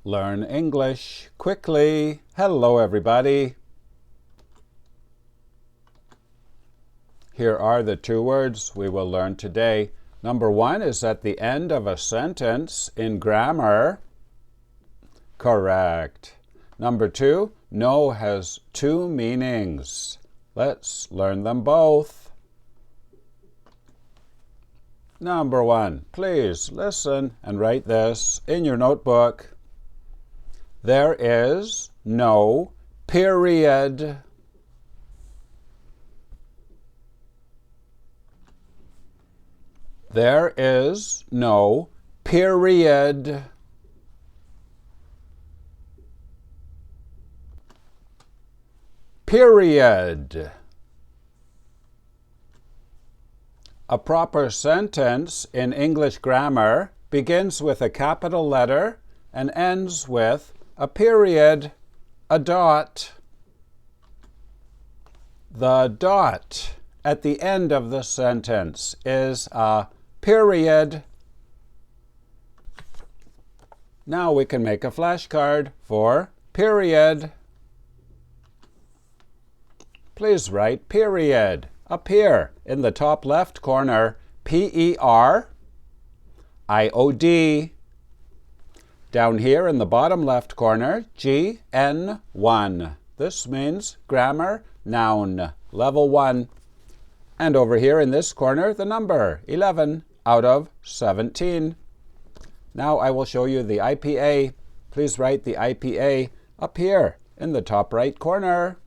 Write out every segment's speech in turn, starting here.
Learn English quickly. Hello, everybody. Here are the two words we will learn today. Number one is at the end of a sentence in grammar. Correct. Number two, no has two meanings. Let's learn them both. Number one, please listen and write this in your notebook. There is no period. There is no period. Period. A proper sentence in English grammar begins with a capital letter and ends with a period, a dot. The dot at the end of the sentence is a period. Now we can make a flashcard for period. Please write period up here in the top left corner, P-E-R-I-O-D. Down here in the bottom left corner, G-N-1. This means grammar, noun, level 1. And over here in this corner, the number 11 out of 17. Now I will show you the IPA. Please write the IPA up here in the top right corner.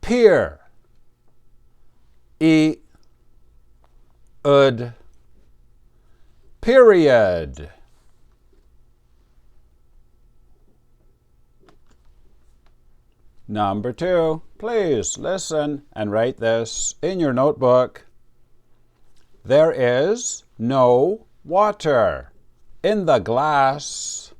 Peer. E-ud. Period. Number two, please listen and write this in your notebook. There is no water in the glass.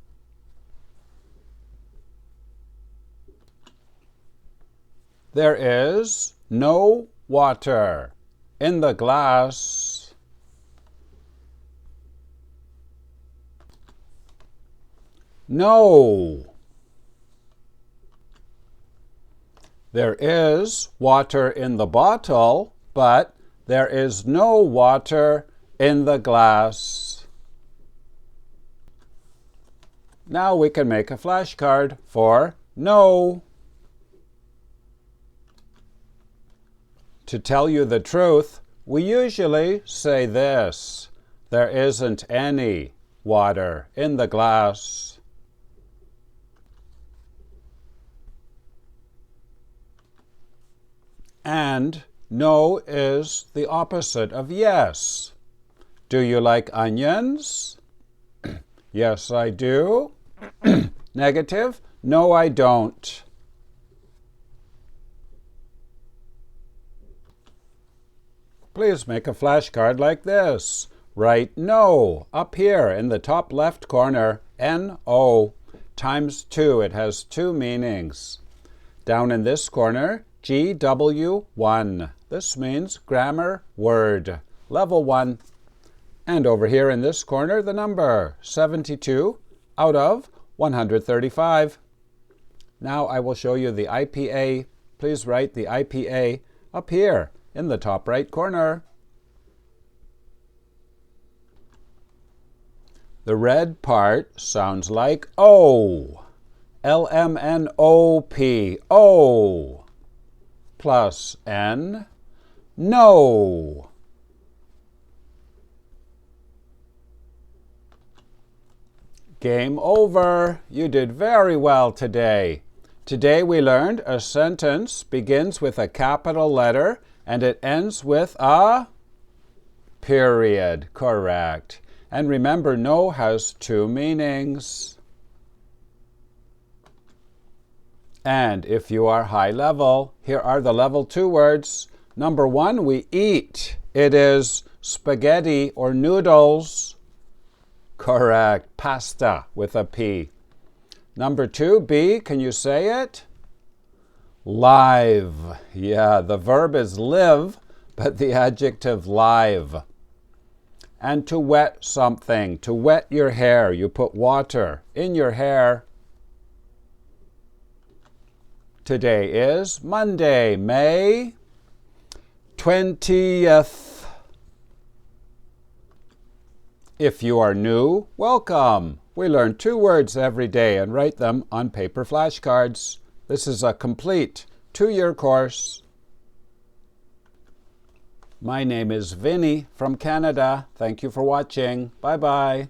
There is no water in the glass. No. There is water in the bottle, but there is no water in the glass. Now we can make a flashcard for no. To tell you the truth, we usually say this: there isn't any water in the glass. And no is the opposite of yes. Do you like onions? Yes, I do. Negative? No, I don't. Please make a flashcard like this. Write no up here in the top left corner, N-O, times 2. It has two meanings. Down in this corner, GW1. This means grammar word, level 1. And over here in this corner, the number 72 out of 135. Now I will show you the IPA. Please write the IPA up here in the top right corner. The red part sounds like O. L-M-N-O-P. O. Plus N. No. Game over. You did very well today. Today we learned a sentence begins with a capital letter and it ends with a period. Correct. And remember, no has two meanings. And if you are high level, here are the level 2 words. Number 1, we eat. It is spaghetti or noodles. Correct. Pasta with a P. Number 2, B, can you say it? Live. Yeah, the verb is live, but the adjective live. And to wet something, to wet your hair, you put water in your hair. Today is Monday, May 20th. If you are new, welcome. We learn 2 words every day and write them on paper flashcards. This is a complete 2-year course. My name is Vinny from Canada. Thank you for watching. Bye-bye.